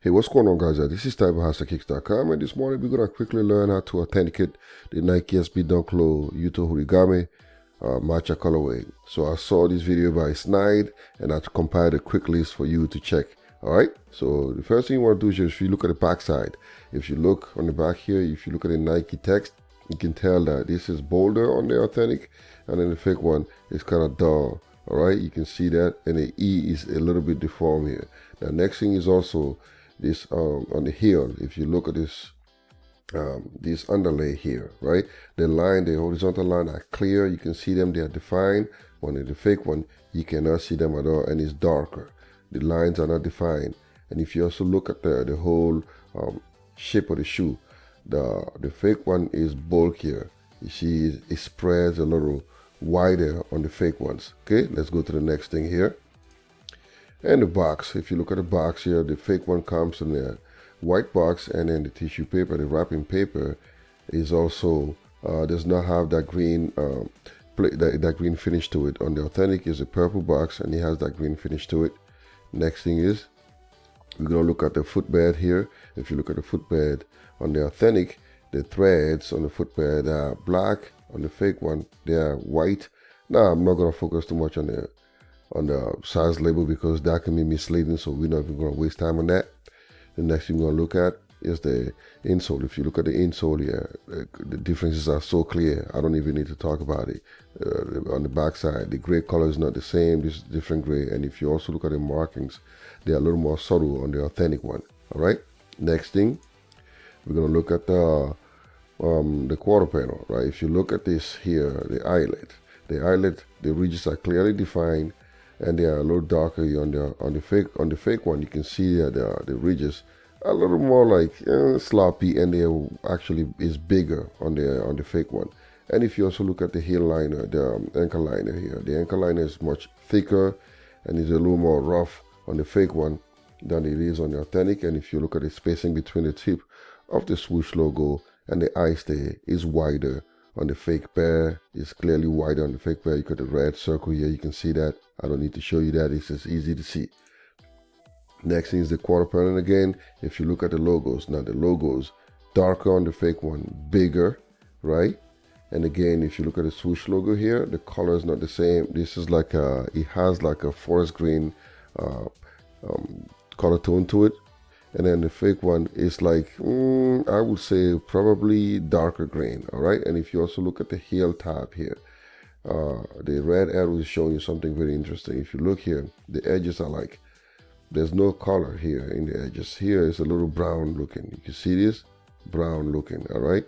Hey, what's going on, guys? This is Type of HashtagKicks.com, and this morning we're going to quickly learn how to authenticate the Nike SB Dunk Low Yuto Horigome Matcha colorway. So I saw this video by Snide, and I compiled a quick list for you to check. Alright, so the first thing you want to do is if you look at the back side, if you look on the back here, if you look at the Nike text, you can tell that this is bolder on the authentic, and then the fake one is kind of dull. Alright, you can see that, and the E is a little bit deformed here. Now, next thing is also this on the heel. If you look at this this underlay here, right, the line, the horizontal line are clear, you can see them, they are defined. On the fake one, you cannot see them at all, and it's darker, the lines are not defined. And if you also look at the whole shape of the shoe, the fake one is bulkier. You see it spreads a little wider on the fake ones. Okay, let's go to the next thing here. And the box, if you look at the box here, the fake one comes in a white box, and then the tissue paper, the wrapping paper, is also does not have that green that green finish to it. On the authentic is a purple box, and it has that green finish to it. Next thing is we're gonna look at the footbed here. If you look at the footbed on the authentic, the threads on the footbed are black. On the fake one, they are white. Now I'm not gonna focus too much on the size label because that can be misleading, so we're not even going to waste time on that. The next thing we're going to look at is the insole. If you look at the insole here, the differences are so clear, I don't even need to talk about it. On the back side, the gray color is not the same, this is different gray. And if you also look at the markings, they are a little more subtle on the authentic one. All right, next thing, we're going to look at the quarter panel, right? If you look at this here, the eyelet, the ridges are clearly defined, and they are a little darker here on the fake one. You can see that the ridges are a little more like sloppy, and they actually is bigger on the fake one. And if you also look at the heel liner, the ankle liner here, the ankle liner is much thicker and is a little more rough on the fake one than it is on the authentic. And if you look at the spacing between the tip of the Swoosh logo and the eye stay is wider on the fake pair. It's clearly wider on the fake pair. You got the red circle here, you can see that. I don't need to show you that, it's just easy to see. Next thing is the quarter panel again. If you look at the logos, now the logos darker on the fake one, bigger, right? And again, if you look at the Swoosh logo here, the color is not the same. This is like it has like a forest green color tone to it. And then the fake one is like, I would say probably darker green, all right? And if you also look at the heel tab here, the red arrow is showing you something very interesting. If you look here, the edges are like, there's no color here in the edges. Here is a little brown looking. You can see this, brown looking, all right?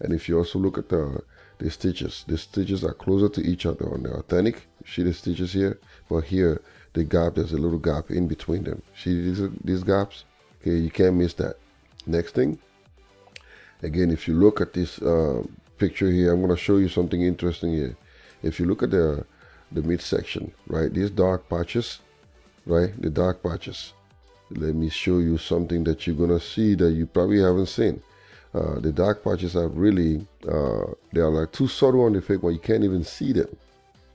And if you also look at the stitches are closer to each other on the authentic. You see the stitches here? But here, the gap, there's a little gap in between them. See these gaps? Okay, you can't miss that. Next thing, again, if you look at this picture here, I'm going to show you something interesting here. If you look at the midsection, right, these dark patches, right, the dark patches, let me show you something that you're going to see that you probably haven't seen. The dark patches are really, they are like too subtle on the fake one. You can't even see them.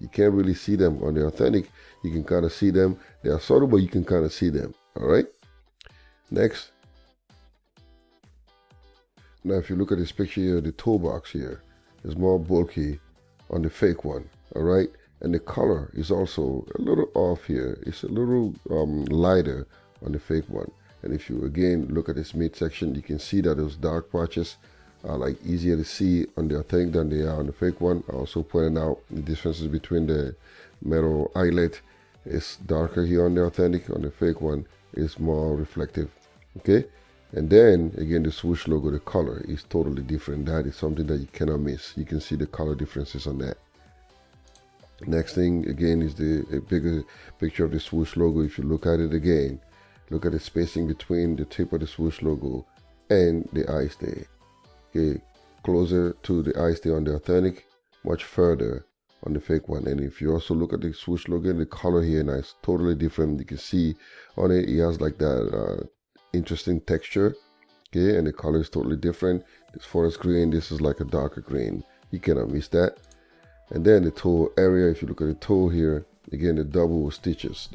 You can't really see them. On the authentic, you can kind of see them. They are subtle, but you can kind of see them, all right? Next, now if you look at this picture here, the toe box here is more bulky on the fake one, all right? And the color is also a little off here. It's a little lighter on the fake one. And if you again look at this midsection, you can see that those dark patches are like easier to see on the authentic than they are on the fake one. I also pointed out the differences between the metal eyelet. It's darker here on the authentic, on the fake one is more reflective. Okay, and then again the Swoosh logo, the color is totally different. That is something that you cannot miss. You can see the color differences on that. Next thing again is a bigger picture of the Swoosh logo. If you look at it again, look at the spacing between the tip of the Swoosh logo and the eye stay. Okay, closer to the eye stay on the authentic, much further on the fake one. And if you also look at the Swoosh logo, the color here now is totally different. You can see on it, it has like that interesting texture. Okay, and the color is totally different. This forest green, this is like a darker green. You cannot miss that. And then the toe area, if you look at the toe here, again, the double stitches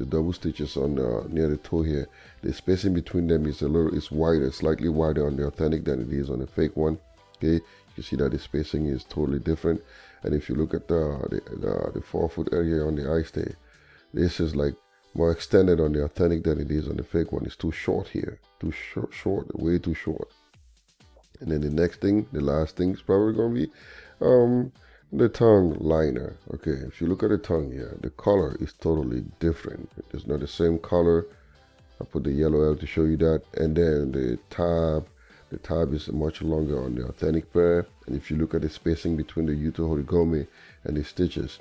on near the toe here, the spacing between them is it's wider, slightly wider on the authentic than it is on the fake one. Okay, you see that the spacing is totally different. And if you look at the forefoot area on the eye stay, this is like more extended on the authentic than it is on the fake one. It's too short here, too short, way too short. And then the next thing, the last thing is probably going to be the tongue liner. Okay, if you look at the tongue here, the color is totally different. It's not the same color. I put the yellow L to show you that. And then the tab is much longer on the authentic pair. And if you look at the spacing between the Yuto Horigome and the stitches,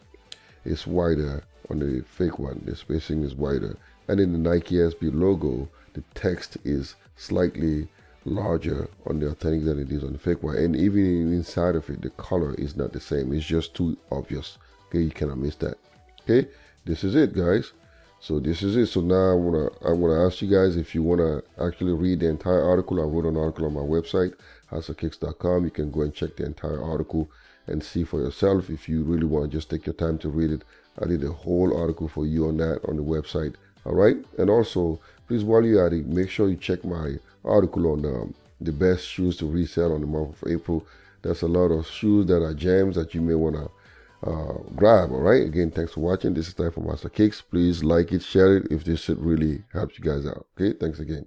it's wider on the fake one. The spacing is wider. And in the Nike SB logo, the text is slightly larger on the authentic than it is on the fake one. And even inside of it, the color is not the same. It's just too obvious. Okay, you cannot miss that. Okay, this is it, guys. So this is it. So now I wanna ask you guys if you wanna actually read the entire article. I wrote an article on my website, houseofkicks.com. You can go and check the entire article and see for yourself. If you really want to just take your time to read it, I did a whole article for you on that on the website. All right. And also, please, while you're at it, make sure you check my article on the best shoes to resell on the month of April. There's a lot of shoes that are gems that you may want to grab. All right, again, thanks for watching. This is Ty from Master Kicks. Please like it, share it if this shit really helps you guys out. Okay, thanks again.